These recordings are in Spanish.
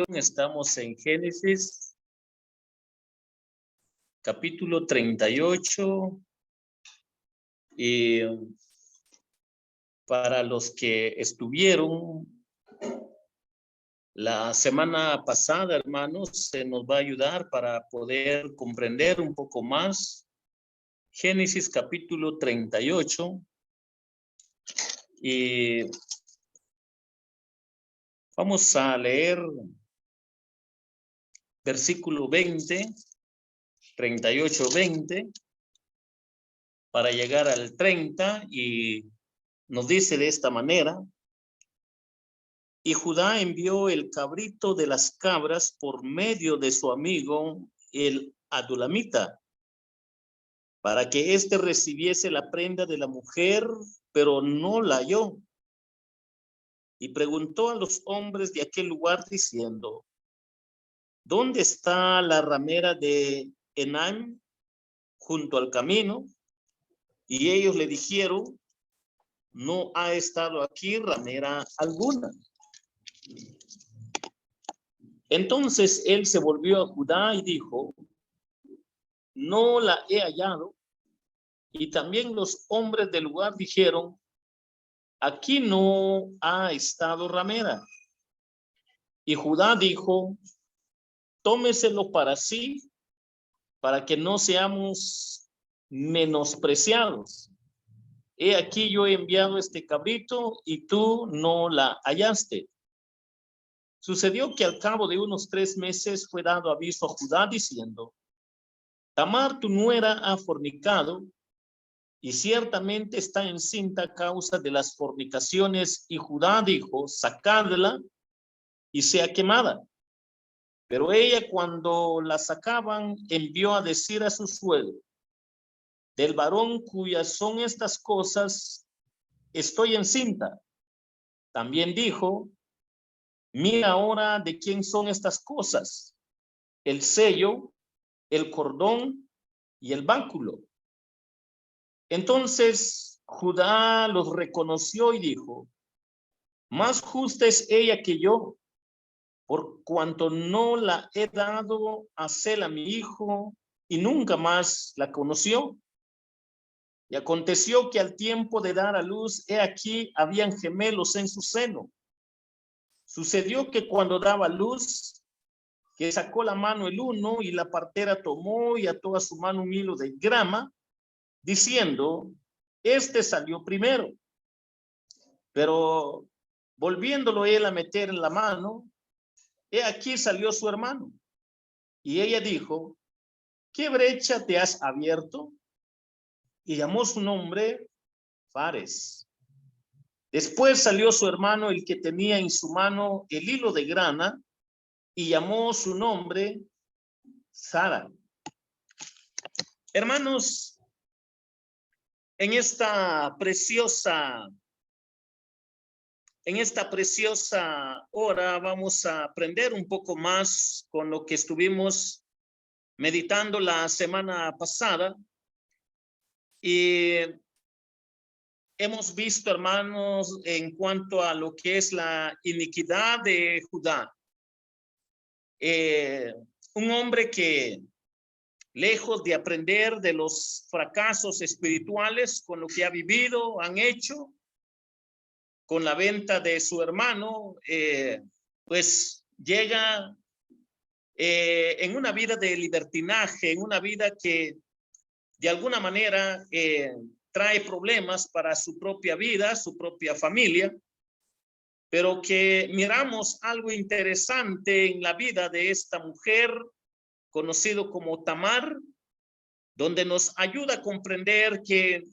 Estamos en Génesis, capítulo 38. Y para los que estuvieron la semana pasada, hermanos, se nos va a ayudar para poder comprender un poco más Génesis capítulo 38. Y vamos a leer versículo 20, 38, 20, para llegar al 30, y nos dice de esta manera: y Judá envió el cabrito de las cabras por medio de su amigo el adulamita, para que éste recibiese la prenda de la mujer, pero no la halló. Y preguntó a los hombres de aquel lugar diciendo: ¿dónde está la ramera de Enam junto al camino? Y ellos le dijeron: no ha estado aquí ramera alguna. Entonces él se volvió a Judá y dijo: no la he hallado. Y también los hombres del lugar dijeron: aquí no ha estado ramera. Y Judá dijo: tómeselo para sí, para que no seamos menospreciados. He aquí yo he enviado este cabrito y tú no la hallaste. Sucedió que al cabo de unos 3 meses fue dado aviso a Judá diciendo: Tamar tu nuera ha fornicado, y ciertamente está encinta a causa de las fornicaciones. Y Judá dijo: sacadla y sea quemada. Pero ella, cuando la sacaban, envió a decir a su suegro: del varón cuyas son estas cosas estoy encinta. También dijo: mira ahora de quién son estas cosas, el sello, el cordón y el báculo. Entonces Judá los reconoció y dijo: más justa es ella que yo, por cuanto no la he dado a Sela mi hijo, y nunca más la conoció. Y aconteció que al tiempo de dar a luz, he aquí habían gemelos en su seno. Sucedió que cuando daba luz, que sacó la mano el uno, y la partera tomó y ató a su mano un hilo de grama, diciendo: este salió primero. Pero volviéndolo él a meter en la mano, he aquí salió su hermano. Y ella dijo: ¿qué brecha te has abierto? Y llamó su nombre Fares. Después salió su hermano, el que tenía en su mano el hilo de grana, y llamó su nombre Sara. Hermanos, en esta preciosa hora vamos a aprender un poco más con lo que estuvimos meditando la semana pasada. Y hemos visto, hermanos, en cuanto a lo que es la iniquidad de Judá. Un hombre que, lejos de aprender de los fracasos espirituales con lo que ha vivido, han hecho, con la venta de su hermano, pues llega en una vida de libertinaje, en una vida que de alguna manera trae problemas para su propia vida, su propia familia, pero que miramos algo interesante en la vida de esta mujer, conocido como Tamar, donde nos ayuda a comprender que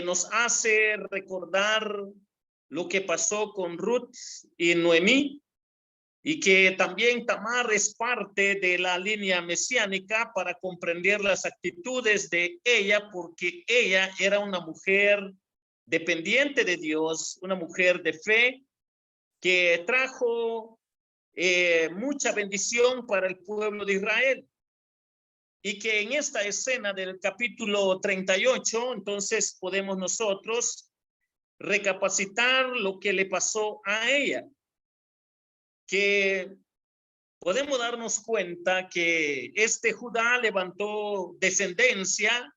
nos hace recordar lo que pasó con Ruth y Noemí, y que también Tamar es parte de la línea mesiánica para comprender las actitudes de ella, porque ella era una mujer dependiente de Dios, una mujer de fe que trajo mucha bendición para el pueblo de Israel. Y que en esta escena del capítulo 38, entonces podemos nosotros recapacitar lo que le pasó a ella. que podemos darnos cuenta que este Judá levantó descendencia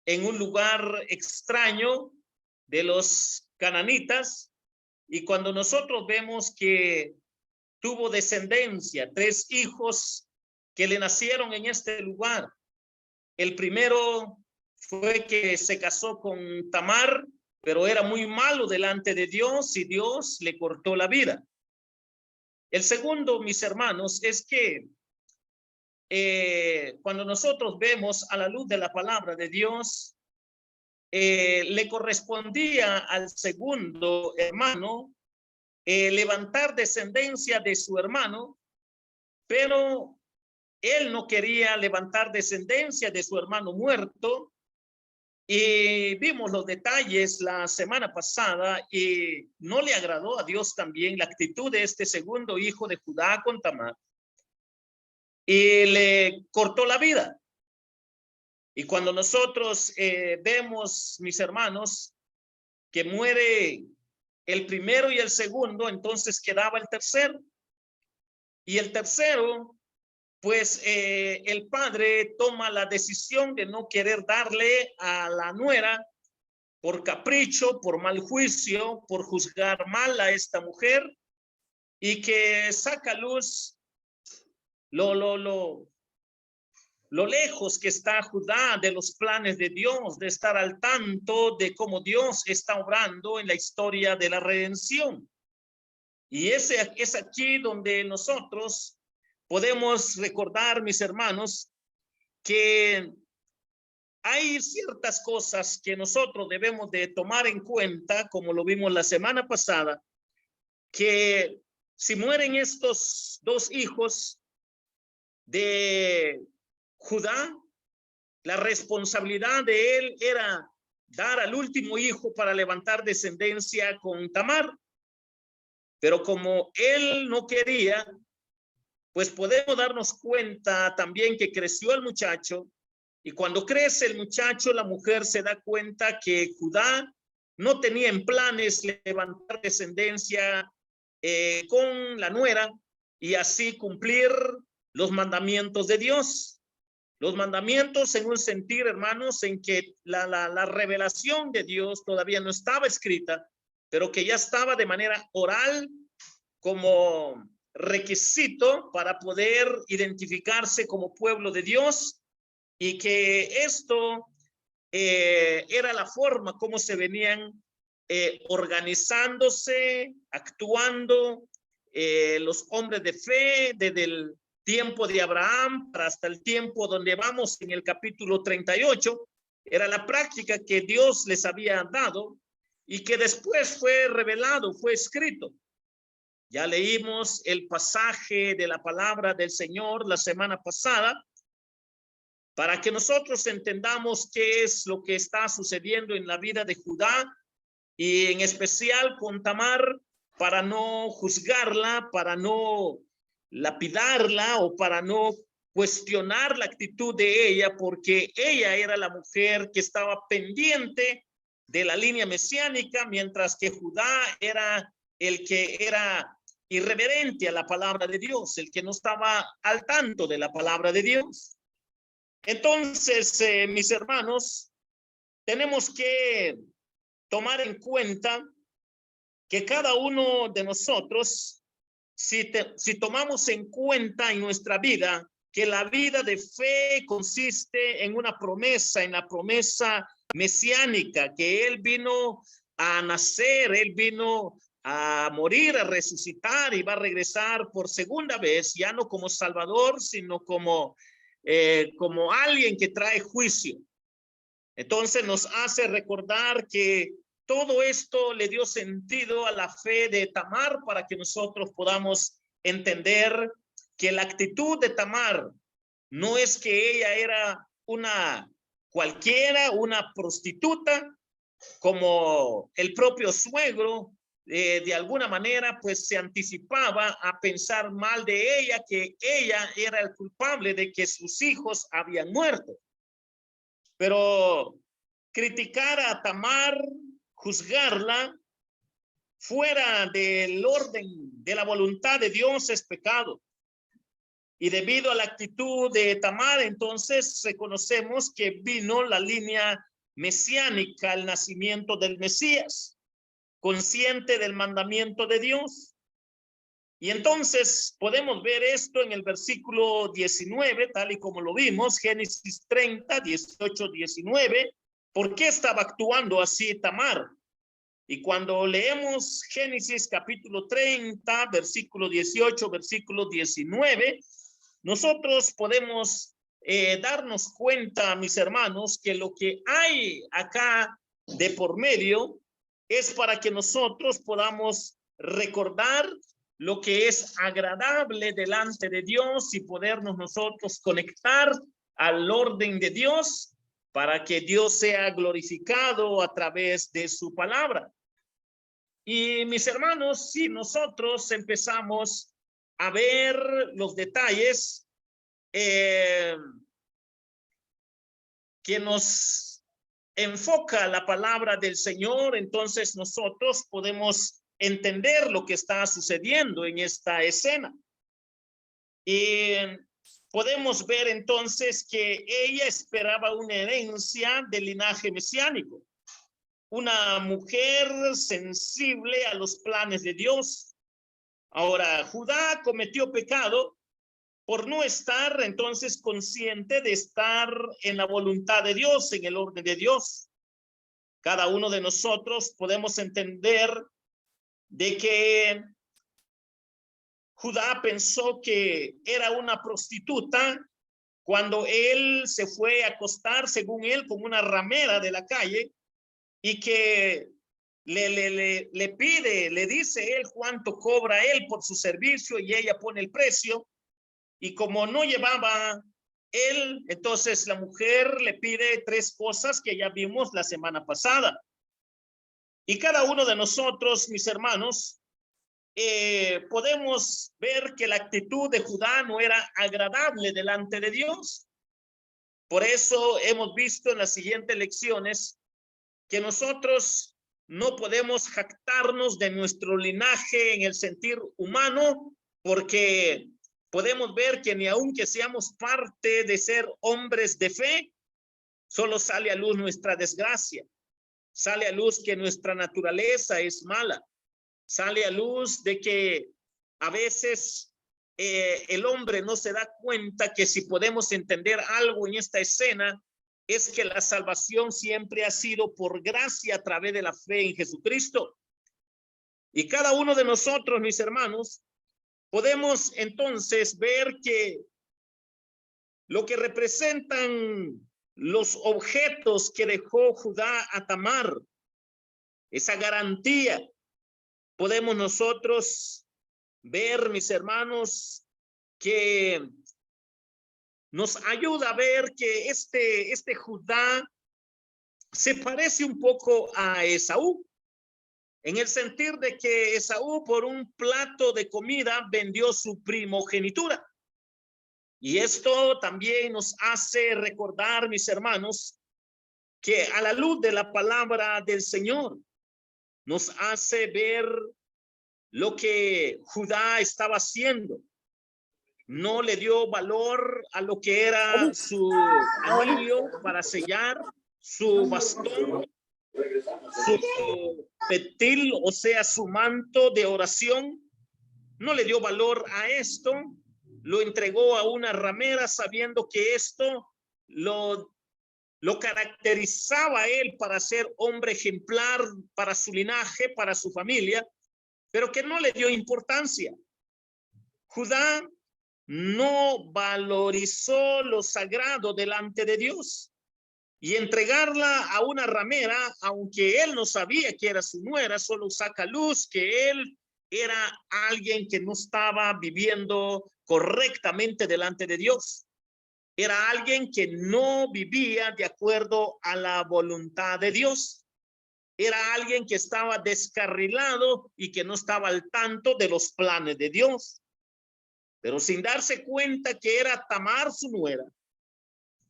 en un lugar extraño de los cananitas, y cuando nosotros vemos que tuvo descendencia, 3 hijos que le nacieron en este lugar. El primero fue que se casó con Tamar, pero era muy malo delante de Dios y Dios le cortó la vida. El segundo, mis hermanos, es que cuando nosotros vemos a la luz de la palabra de Dios, le correspondía al segundo hermano levantar descendencia de su hermano, pero él no quería levantar descendencia de su hermano muerto. Y vimos los detalles la semana pasada y no le agradó a Dios también la actitud de este segundo hijo de Judá con Tamar, y le cortó la vida. Y cuando nosotros vemos, mis hermanos, que muere el primero y el segundo, entonces quedaba el tercero. Y el tercero, pues el padre toma la decisión de no querer darle a la nuera por capricho, por mal juicio, por juzgar mal a esta mujer, y que saca luz lo lejos que está Judá de los planes de Dios, de estar al tanto de cómo Dios está obrando en la historia de la redención. Y ese es aquí donde nosotros podemos recordar, mis hermanos, que hay ciertas cosas que nosotros debemos de tomar en cuenta, como lo vimos la semana pasada, que si mueren estos 2 hijos de Judá, la responsabilidad de él era dar al último hijo para levantar descendencia con Tamar. Pero como él no quería, pues podemos darnos cuenta también que creció el muchacho, y cuando crece el muchacho, la mujer se da cuenta que Judá no tenía en planes levantar descendencia con la nuera y así cumplir los mandamientos de Dios. Los mandamientos en un sentir, hermanos, en que la revelación de Dios todavía no estaba escrita, pero que ya estaba de manera oral como requisito para poder identificarse como pueblo de Dios, y que esto era la forma como se venían organizándose, actuando los hombres de fe desde el tiempo de Abraham hasta el tiempo donde vamos en el capítulo 38. Era la práctica que Dios les había dado y que después fue revelado, fue escrito. Ya leímos el pasaje de la palabra del Señor la semana pasada para que nosotros entendamos qué es lo que está sucediendo en la vida de Judá y en especial con Tamar, para no juzgarla, para no lapidarla o para no cuestionar la actitud de ella, porque ella era la mujer que estaba pendiente de la línea mesiánica, mientras que Judá era el que era irreverente a la palabra de Dios, el que no estaba al tanto de la palabra de Dios. Entonces, mis hermanos, tenemos que tomar en cuenta que cada uno de nosotros, si tomamos en cuenta en nuestra vida que la vida de fe consiste en una promesa, en la promesa mesiánica, que Él vino a nacer, Él vino a morir, a resucitar y va a regresar por segunda vez, ya no como Salvador, sino como alguien que trae juicio. Entonces nos hace recordar que todo esto le dio sentido a la fe de Tamar para que nosotros podamos entender que la actitud de Tamar no es que ella era una cualquiera, una prostituta, como el propio suegro de alguna manera pues se anticipaba a pensar mal de ella, que ella era el culpable de que sus hijos habían muerto. Pero criticar a Tamar, juzgarla fuera del orden de la voluntad de Dios es pecado. Y debido a la actitud de Tamar, entonces reconocemos que vino la línea mesiánica, el nacimiento del Mesías, consciente del mandamiento de Dios. Y entonces podemos ver esto en el versículo 19, tal y como lo vimos, Génesis 30, 18, 19. ¿Por qué estaba actuando así Tamar? Y cuando leemos Génesis capítulo 30, versículo 18, versículo 19, nosotros podemos darnos cuenta, mis hermanos, que lo que hay acá de por medio es para que nosotros podamos recordar lo que es agradable delante de Dios y podernos nosotros conectar al orden de Dios para que Dios sea glorificado a través de su palabra. Y mis hermanos, si nosotros empezamos a ver los detalles que nos enfoca la palabra del Señor, entonces nosotros podemos entender lo que está sucediendo en esta escena. Y podemos ver entonces que ella esperaba una herencia del linaje mesiánico, una mujer sensible a los planes de Dios. Ahora, Judá cometió pecado por no estar entonces consciente de estar en la voluntad de Dios, en el orden de Dios. Cada uno de nosotros podemos entender de que Judá pensó que era una prostituta cuando él se fue a acostar, según él, con una ramera de la calle, y que le pide, le dice él cuánto cobra él por su servicio, y ella pone el precio. Y como no llevaba él, entonces la mujer le pide 3 cosas que ya vimos la semana pasada. Y cada uno de nosotros, mis hermanos, podemos ver que la actitud de Judá no era agradable delante de Dios. Por eso hemos visto en las siguientes lecciones que nosotros no podemos jactarnos de nuestro linaje en el sentir humano, porque podemos ver que ni aunque seamos parte de ser hombres de fe, solo sale a luz nuestra desgracia, sale a luz que nuestra naturaleza es mala, sale a luz de que a veces el hombre no se da cuenta que si podemos entender algo en esta escena, es que la salvación siempre ha sido por gracia a través de la fe en Jesucristo. Y cada uno de nosotros, mis hermanos, podemos entonces ver que lo que representan los objetos que dejó Judá a Tamar, esa garantía, podemos nosotros ver, mis hermanos, que nos ayuda a ver que este Judá se parece un poco a Esaú, en el sentir de que Esaú por un plato de comida vendió su primogenitura. Y esto también nos hace recordar, mis hermanos, que a la luz de la palabra del Señor, nos hace ver lo que Judá estaba haciendo. No le dio valor a lo que era su anillo para sellar, su bastón, su petil, o sea, su manto de oración. No le dio valor a esto, lo entregó a una ramera sabiendo que esto lo caracterizaba a él para ser hombre ejemplar para su linaje, para su familia, pero que no le dio importancia. Judá no valorizó lo sagrado delante de Dios y entregarla a una ramera, aunque él no sabía que era su nuera, solo saca luz que él era alguien que no estaba viviendo correctamente delante de Dios. Era alguien que no vivía de acuerdo a la voluntad de Dios. Era alguien que estaba descarrilado y que no estaba al tanto de los planes de Dios. Pero sin darse cuenta que era Tamar su nuera,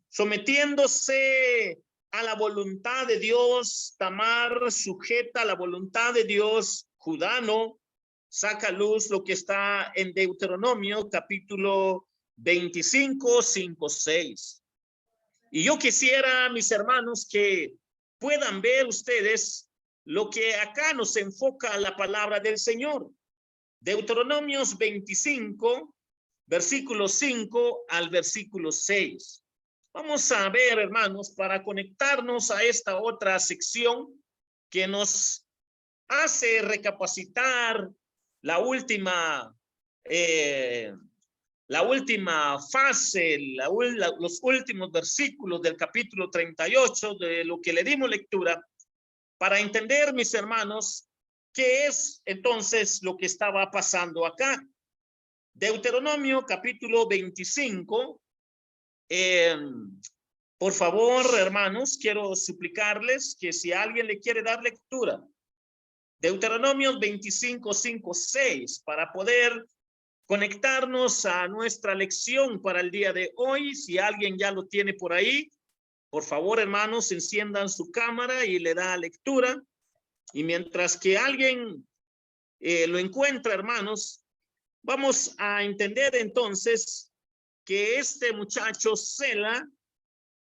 sometiéndose a la voluntad de Dios, Tamar sujeta a la voluntad de Dios, Judá no. saca a luz lo que está en Deuteronomio capítulo 25, 5, 6. Y yo quisiera, mis hermanos, que puedan ver ustedes lo que acá nos enfoca la palabra del Señor. Deuteronomios 25, versículo 5 al versículo 6. Vamos a ver, hermanos, para conectarnos a esta otra sección que nos hace recapacitar la última fase, los últimos versículos del capítulo 38 de lo que le dimos lectura, para entender, mis hermanos, qué es entonces lo que estaba pasando acá. Deuteronomio capítulo 25. Por favor, hermanos, quiero suplicarles que si alguien le quiere dar lectura, Deuteronomio 25, 5, 6, para poder conectarnos a nuestra lección para el día de hoy. Si alguien ya lo tiene por ahí, por favor, hermanos, enciendan su cámara y le da lectura. Y mientras que alguien lo encuentra, hermanos, vamos a entender entonces que este muchacho Sela,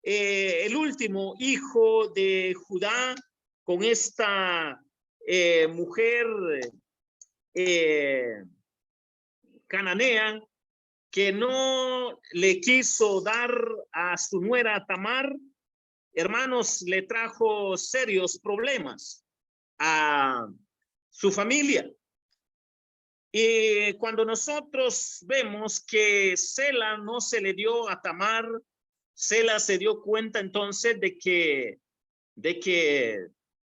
el último hijo de Judá, con esta mujer cananea, que no le quiso dar a su nuera Tamar, hermanos, le trajo serios problemas a su familia. Y cuando nosotros vemos que Sela no se le dio a Tamar, Sela se dio cuenta entonces de que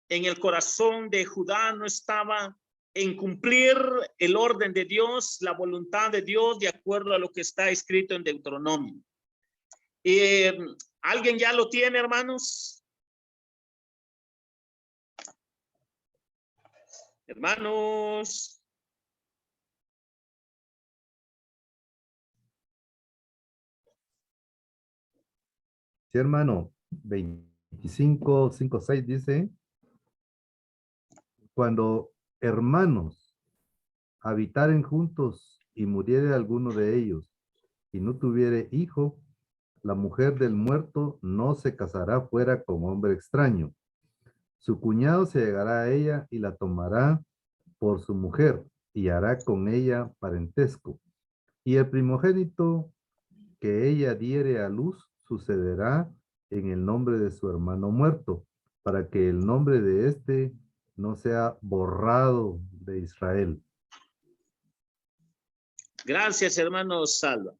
en el corazón de Judá no estaba en cumplir el orden de Dios, la voluntad de Dios, de acuerdo a lo que está escrito en Deuteronomio. ¿Alguien ya lo tiene, hermanos? Hermanos. Sí, hermano. 25, 5, 6 dice: cuando hermanos habitaren juntos y muriere alguno de ellos y no tuviere hijo, la mujer del muerto no se casará fuera con hombre extraño. Su cuñado se llegará a ella y la tomará por su mujer y hará con ella parentesco. Y el primogénito que ella diere a luz sucederá en el nombre de su hermano muerto, para que el nombre de éste no sea borrado de Israel. Gracias, hermano Salva.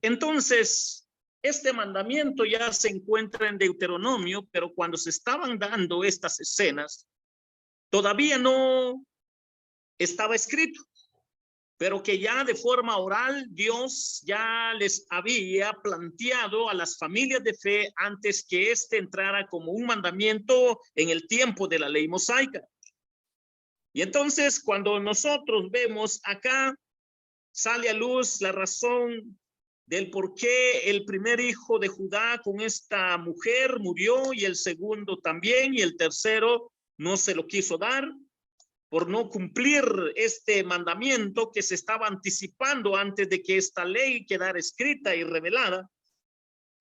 Entonces, este mandamiento ya se encuentra en Deuteronomio, pero cuando se estaban dando estas escenas, todavía no estaba escrito, pero que ya de forma oral Dios ya les había planteado a las familias de fe antes que este entrara como un mandamiento en el tiempo de la ley mosaica. Y entonces, cuando nosotros vemos acá, sale a luz la razón del por qué el primer hijo de Judá con esta mujer murió y el segundo también, y el tercero no se lo quiso dar por no cumplir este mandamiento que se estaba anticipando antes de que esta ley quedara escrita y revelada.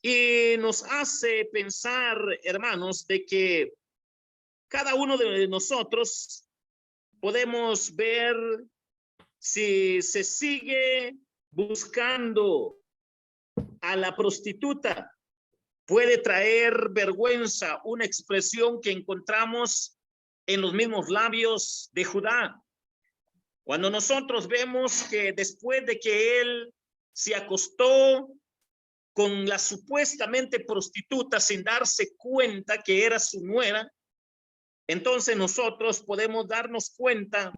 Y nos hace pensar, hermanos, de que cada uno de nosotros podemos ver si se sigue buscando a la prostituta, puede traer vergüenza, una expresión que encontramos en los mismos labios de Judá. Cuando nosotros vemos que después de que él se acostó con la supuestamente prostituta sin darse cuenta que era su nuera, entonces nosotros podemos darnos cuenta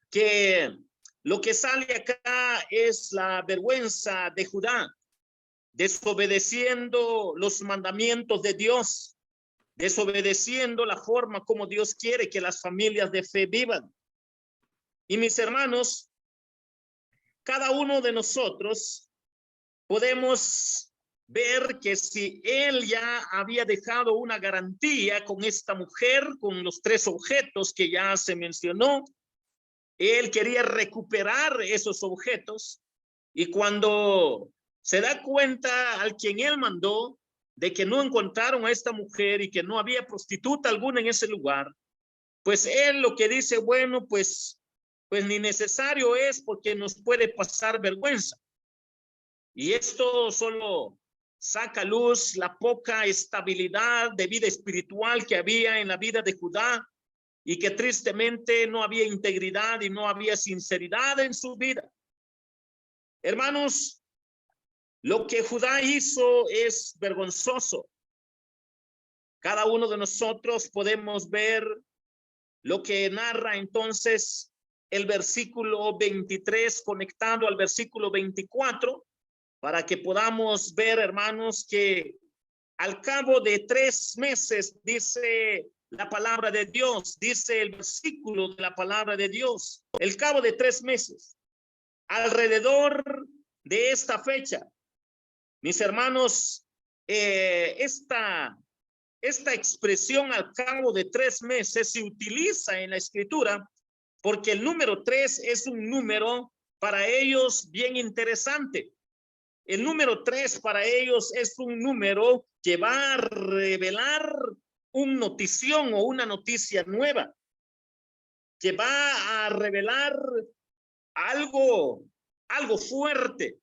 que lo que sale acá es la vergüenza de Judá, desobedeciendo los mandamientos de Dios, desobedeciendo la forma como Dios quiere que las familias de fe vivan. Y mis hermanos, cada uno de nosotros podemos ver que si él ya había dejado una garantía con esta mujer, con los tres objetos que ya se mencionó, Él quería recuperar esos objetos, y cuando se da cuenta al quien él mandó de que no encontraron a esta mujer y que no había prostituta alguna en ese lugar, pues él lo que dice, bueno, pues ni necesario es, porque nos puede pasar vergüenza. Y esto solo saca a luz la poca estabilidad de vida espiritual que había en la vida de Judá, y que tristemente no había integridad y no había sinceridad en su vida. Hermanos, lo que Judá hizo es vergonzoso. Cada uno de nosotros podemos ver lo que narra entonces el versículo 23 conectado al versículo 24, para que podamos ver, hermanos, que al cabo de 3 meses, dice la palabra de Dios, dice el versículo de la palabra de Dios, el cabo de 3 meses, alrededor de esta fecha, mis hermanos, esta expresión al cabo de 3 meses se utiliza en la escritura porque el número 3 es un número para ellos bien interesante. El número 3 para ellos es un número que va a revelar una notición o una noticia nueva, que va a revelar algo fuerte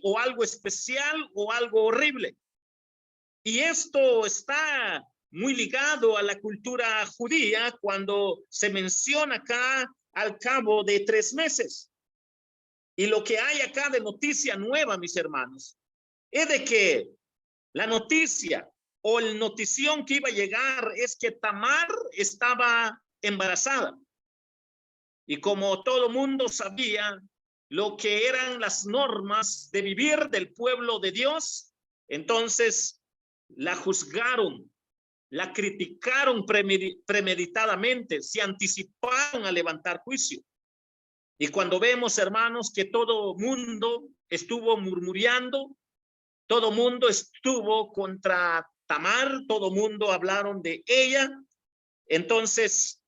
o algo especial o algo horrible. Y esto está muy ligado a la cultura judía cuando se menciona acá al cabo de 3 meses. Y lo que hay acá de noticia nueva, mis hermanos, es de que la noticia o el notición que iba a llegar es que Tamar estaba embarazada. Y como todo mundo sabía lo que eran las normas de vivir del pueblo de Dios, entonces la juzgaron, la criticaron premeditadamente, se anticiparon a levantar juicio. Y cuando vemos, hermanos, que todo mundo estuvo murmurando, todo mundo estuvo contra Tamar, todo mundo hablaron de ella, entonces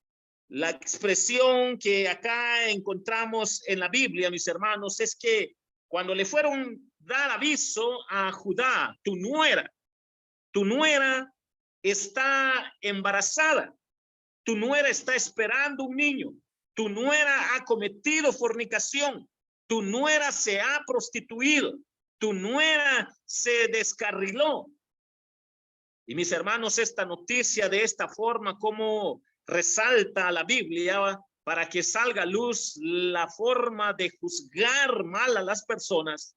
la expresión que acá encontramos en la Biblia, mis hermanos, es que cuando le fueron a dar aviso a Judá, tu nuera está embarazada, tu nuera está esperando un niño, tu nuera ha cometido fornicación, tu nuera se ha prostituido, tu nuera se descarriló. Y mis hermanos, esta noticia de esta forma, como resalta la Biblia para que salga a luz la forma de juzgar mal a las personas,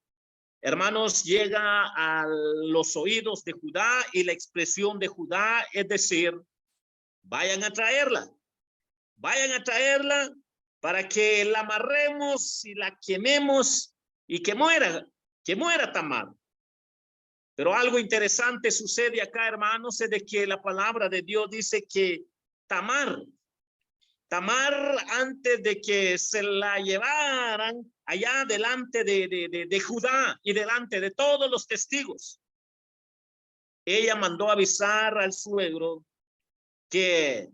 hermanos, llega a los oídos de Judá, y la expresión de Judá es decir, vayan a traerla para que la amarremos y la quememos y que muera Tamar. Pero algo interesante sucede acá, hermanos, es de que la palabra de Dios dice que Tamar, antes de que se la llevaran allá delante de Judá y delante de todos los testigos, ella mandó avisar al suegro que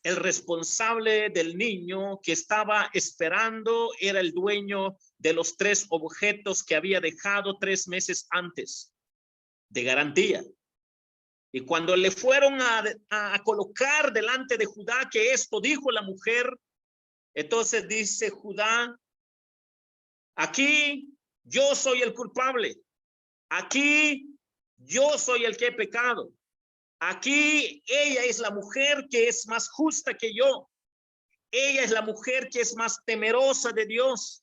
el responsable del niño que estaba esperando era el dueño de los 3 objetos que había dejado 3 meses antes de garantía. Y cuando le fueron a colocar delante de Judá que esto dijo la mujer, entonces dice Judá, aquí yo soy el culpable, aquí yo soy el que he pecado. Aquí ella es la mujer que es más justa que yo. Ella es la mujer que es más temerosa de Dios.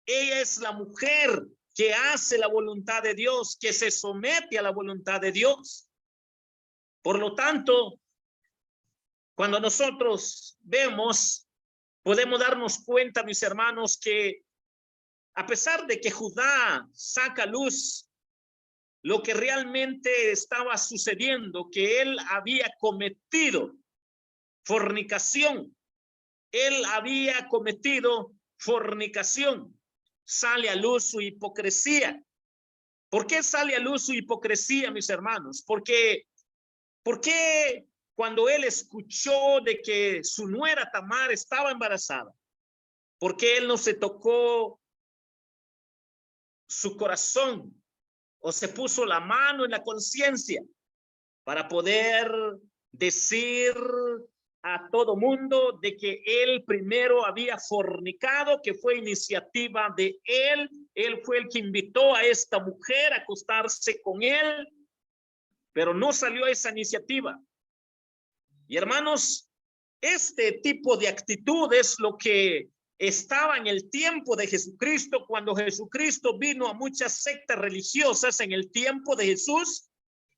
Ella es la mujer que hace la voluntad de Dios, que se somete a la voluntad de Dios. Por lo tanto, cuando nosotros vemos, podemos darnos cuenta, mis hermanos, que a pesar de que Judá saca luz lo que realmente estaba sucediendo, que él había cometido fornicación. Él había cometido fornicación. Sale a luz su hipocresía. ¿Por qué sale a luz su hipocresía, mis hermanos? ¿Por qué cuando él escuchó de que su nuera Tamar estaba embarazada, porque él no se tocó su corazón o se puso la mano en la conciencia para poder decir a todo mundo de que él primero había fornicado, que fue iniciativa de él fue el que invitó a esta mujer a acostarse con él, pero no salió esa iniciativa. Y hermanos, este tipo de actitud es lo que estaba en el tiempo de Jesucristo, cuando Jesucristo vino a muchas sectas religiosas en el tiempo de Jesús,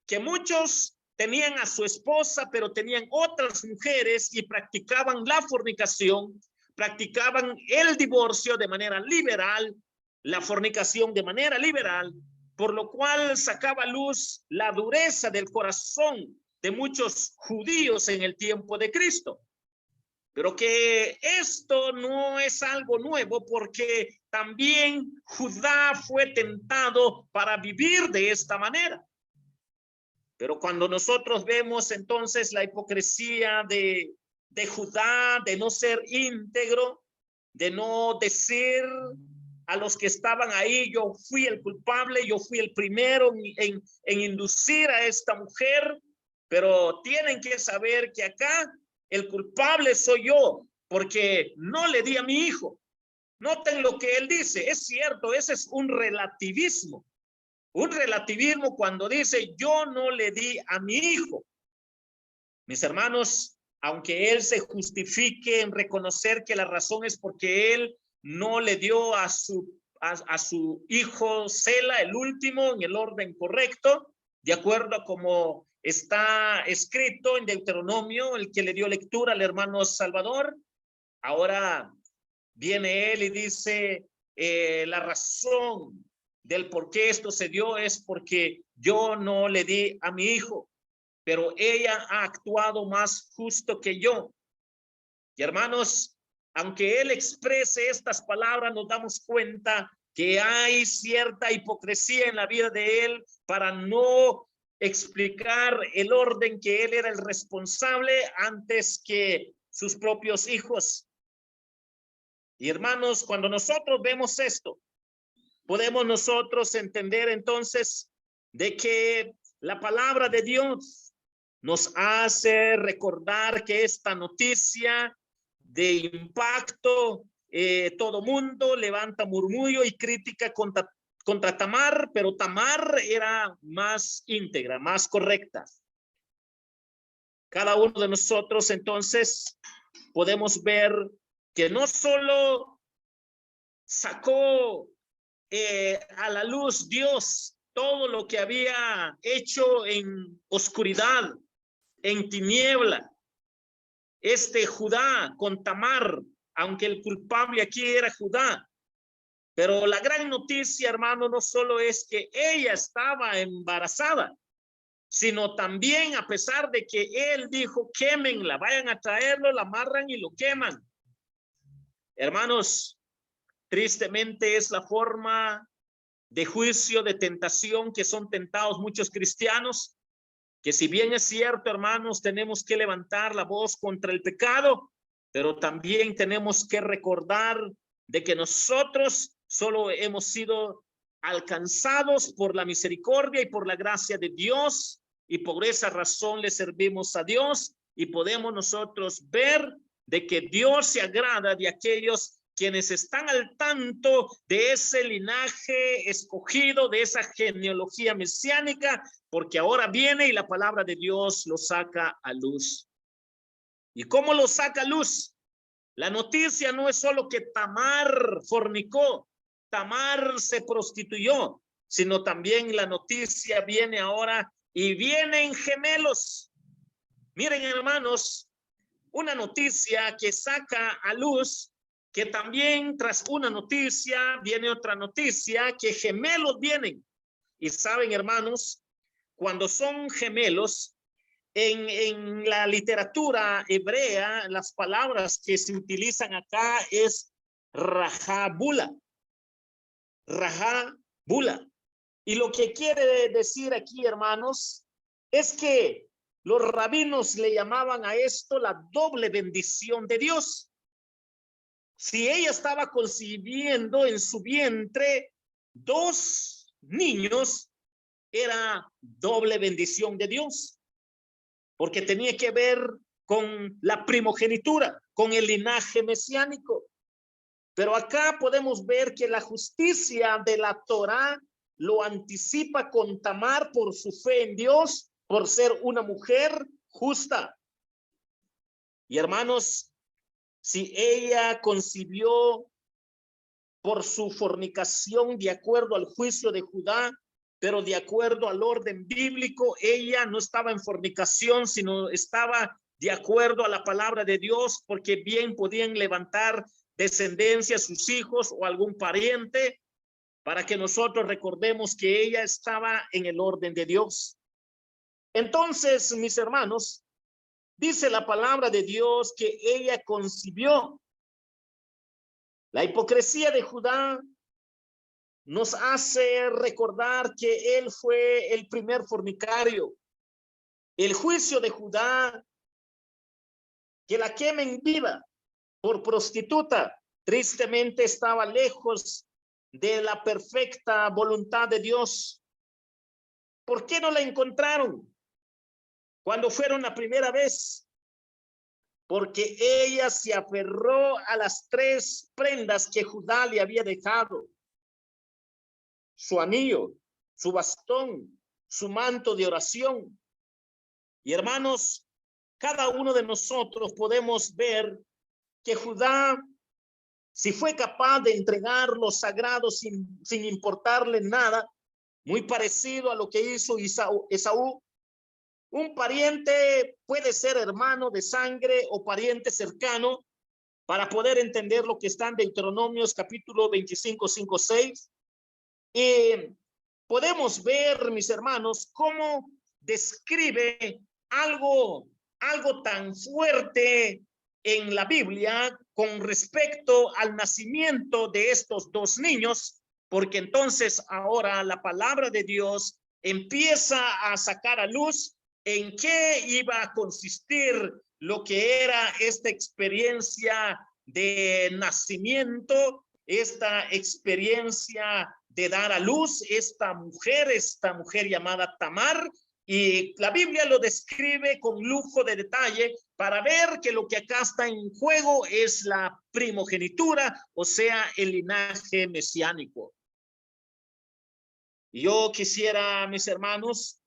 que muchos tenían a su esposa, pero tenían otras mujeres y practicaban la fornicación, practicaban el divorcio de manera liberal, la fornicación de manera liberal, por lo cual sacaba a luz la dureza del corazón de muchos judíos en el tiempo de Cristo. Pero que esto no es algo nuevo, porque también Judá fue tentado para vivir de esta manera. Pero cuando nosotros vemos entonces la hipocresía de Judá, de no ser íntegro, de no decir a los que estaban ahí, yo fui el culpable, yo fui el primero en inducir a esta mujer, pero tienen que saber que acá el culpable soy yo, porque no le di a mi hijo. Noten lo que él dice, es cierto, ese es un relativismo. Un relativismo cuando dice yo no le di a mi hijo. Mis hermanos, aunque él se justifique en reconocer que la razón es porque él no le dio a su hijo Sela, el último, en el orden correcto, de acuerdo a como está escrito en Deuteronomio, el que le dio lectura al hermano Salvador. Ahora viene él y dice, la razón del por qué esto se dio es porque yo no le di a mi hijo, pero ella ha actuado más justo que yo. Y hermanos, aunque él exprese estas palabras, nos damos cuenta que hay cierta hipocresía en la vida de él para no explicar el orden que él era el responsable antes que sus propios hijos. Y hermanos, cuando nosotros vemos esto, podemos nosotros entender entonces de que la palabra de Dios nos hace recordar que esta noticia de impacto, todo mundo levanta murmullo y crítica contra Tamar, pero Tamar era más íntegra, más correcta. Cada uno de nosotros entonces podemos ver que no solo sacó a la luz Dios todo lo que había hecho en oscuridad, en tiniebla, Judá con Tamar, aunque el culpable aquí era Judá. Pero la gran noticia, hermano, no solo es que ella estaba embarazada, sino también a pesar de que él dijo, quémenla, vayan a traerlo, la amarran y lo queman. Hermanos, tristemente es la forma de juicio, de tentación que son tentados muchos cristianos, que si bien es cierto, hermanos, tenemos que levantar la voz contra el pecado, pero también tenemos que recordar de que nosotros solo hemos sido alcanzados por la misericordia y por la gracia de Dios, y por esa razón le servimos a Dios, y podemos nosotros ver de que Dios se agrada de aquellos quienes están al tanto de ese linaje escogido, de esa genealogía mesiánica, porque ahora viene y la palabra de Dios lo saca a luz. ¿Y cómo lo saca a luz? La noticia no es solo que Tamar fornicó, Tamar se prostituyó, sino también la noticia viene ahora y vienen gemelos. Miren, hermanos, una noticia que saca a luz que también tras una noticia viene otra noticia, que gemelos vienen. Y saben, hermanos, cuando son gemelos, en la literatura hebrea, las palabras que se utilizan acá es rajabula. Rajabula. Y lo que quiere decir aquí, hermanos, es que Los rabinos le llamaban a esto la doble bendición de Dios. Si ella estaba concibiendo en su vientre 2 niños, era doble bendición de Dios, porque tenía que ver con la primogenitura, con el linaje mesiánico. Pero acá podemos ver que la justicia de la Torá lo anticipa con Tamar por su fe en Dios, por ser una mujer justa. Y hermanos, si ella concibió por su fornicación de acuerdo al juicio de Judá, pero de acuerdo al orden bíblico, ella no estaba en fornicación, sino estaba de acuerdo a la palabra de Dios, porque bien podían levantar descendencia, sus hijos o algún pariente, para que nosotros recordemos que ella estaba en el orden de Dios. Entonces, mis hermanos, dice la palabra de Dios que ella concibió. La hipocresía de Judá nos hace recordar que él fue el primer fornicario. El juicio de Judá, que la quemen viva por prostituta, tristemente estaba lejos de la perfecta voluntad de Dios. ¿Por qué no la encontraron cuando fueron la primera vez? Porque ella se aferró a las 3 prendas que Judá le había dejado: su anillo, su bastón, su manto de oración. Y hermanos, cada uno de nosotros podemos ver que Judá, si fue capaz de entregar los sagrados sin importarle nada, muy parecido a lo que hizo Esaú. Un pariente puede ser hermano de sangre o pariente cercano, para poder entender lo que está en Deuteronomios capítulo 25, 5, 6. Y podemos ver, mis hermanos, cómo describe algo tan fuerte en la Biblia con respecto al nacimiento de estos 2 niños, porque entonces ahora la palabra de Dios empieza a sacar a luz en qué iba a consistir lo que era esta experiencia de nacimiento, esta experiencia de dar a luz, esta mujer llamada Tamar. Y la Biblia lo describe con lujo de detalle para ver que lo que acá está en juego es la primogenitura, o sea, el linaje mesiánico. Yo quisiera, mis hermanos,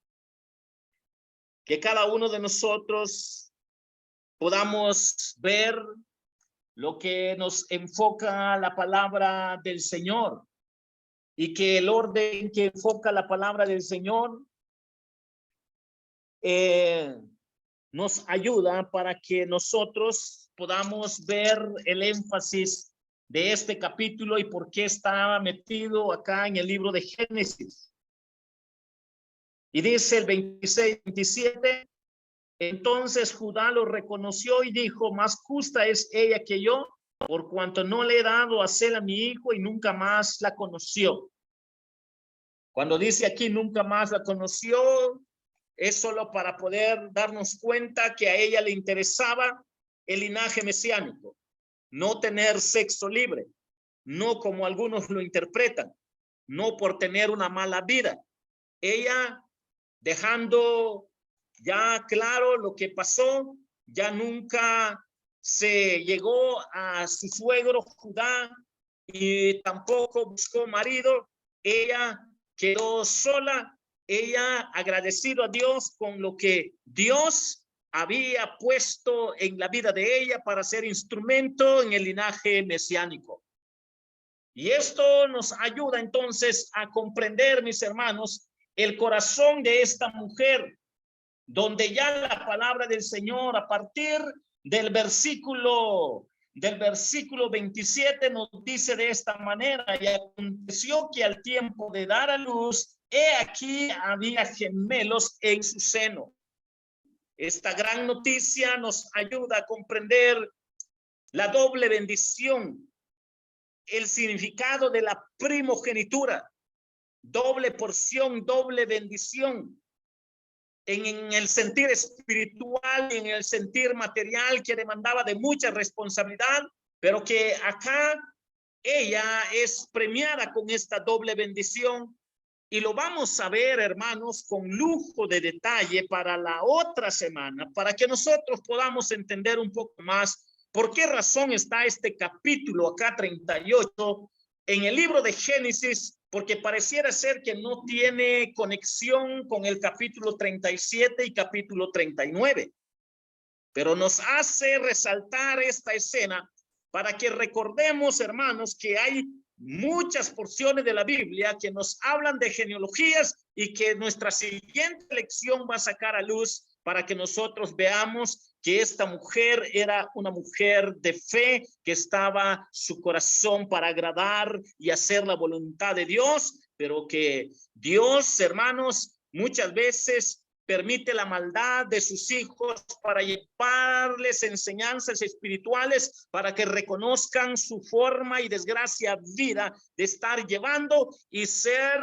que cada uno de nosotros podamos ver lo que nos enfoca la palabra del Señor, y que el orden que enfoca la palabra del Señor nos ayuda para que nosotros podamos ver el énfasis de este capítulo y por qué está metido acá en el libro de Génesis. Y dice el 26, 27, entonces Judá lo reconoció y dijo: más justa es ella que yo, por cuanto no le he dado a Sela mi hijo, y nunca más la conoció. Cuando dice aquí nunca más la conoció, es solo para poder darnos cuenta que a ella le interesaba el linaje mesiánico, no tener sexo libre, no como algunos lo interpretan, no por tener una mala vida. Ella, dejando ya claro lo que pasó, ya nunca se llegó a su suegro Judá y tampoco buscó marido. Ella quedó sola, ella agradecido a Dios con lo que Dios había puesto en la vida de ella para ser instrumento en el linaje mesiánico. Y esto nos ayuda entonces a comprender, mis hermanos, el corazón de esta mujer, donde ya la palabra del Señor a partir del versículo 27 nos dice de esta manera: y aconteció que al tiempo de dar a luz, he aquí había gemelos en su seno. Esta gran noticia nos ayuda a comprender la doble bendición, el significado de la primogenitura, doble porción, doble bendición. en el sentir espiritual, en el sentir material, que demandaba de mucha responsabilidad, pero que acá ella es premiada con esta doble bendición. Y lo vamos a ver, hermanos, con lujo de detalle para la otra semana, para que nosotros podamos entender un poco más por qué razón está este capítulo acá 38 en el libro de Génesis, porque pareciera ser que no tiene conexión con el capítulo 37 y capítulo 39. Pero nos hace resaltar esta escena para que recordemos, hermanos, que hay muchas porciones de la Biblia que nos hablan de genealogías y que nuestra siguiente lección va a sacar a luz para que nosotros veamos que esta mujer era una mujer de fe, que estaba su corazón para agradar y hacer la voluntad de Dios, pero que Dios, hermanos, muchas veces permite la maldad de sus hijos para llevarles enseñanzas espirituales, para que reconozcan su forma y desgracia vida de estar llevando y ser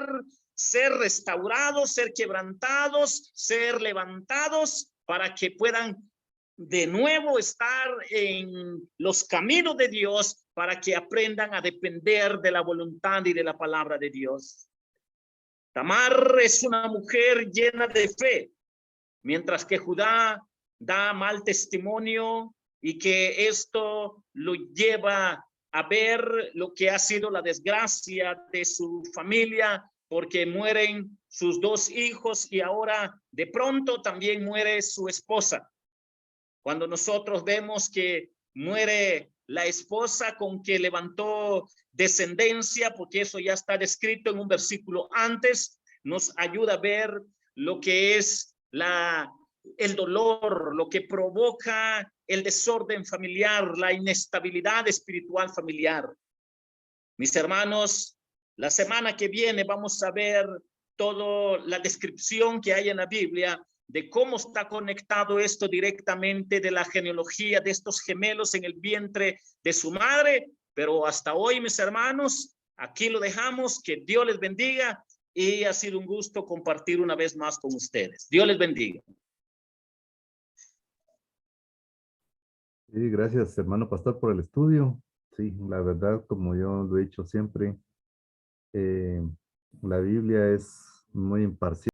restaurados, ser quebrantados, ser levantados, para que puedan de nuevo estar en los caminos de Dios, para que aprendan a depender de la voluntad y de la palabra de Dios. Tamar es una mujer llena de fe, mientras que Judá da mal testimonio y que esto lo lleva a ver lo que ha sido la desgracia de su familia, porque mueren sus dos hijos y ahora de pronto también muere su esposa. Cuando nosotros vemos que muere la esposa con que levantó descendencia, porque eso ya está descrito en un versículo antes, nos ayuda a ver lo que es el dolor, lo que provoca el desorden familiar, la inestabilidad espiritual familiar. Mis hermanos, la semana que viene vamos a ver toda la descripción que hay en la Biblia de cómo está conectado esto directamente de la genealogía de estos gemelos en el vientre de su madre. Pero hasta hoy, mis hermanos, aquí lo dejamos. Que Dios les bendiga y ha sido un gusto compartir una vez más con ustedes. Dios les bendiga. Sí, gracias, hermano pastor, por el estudio. Sí, la verdad, como yo lo he dicho siempre, la Biblia es muy imparcial.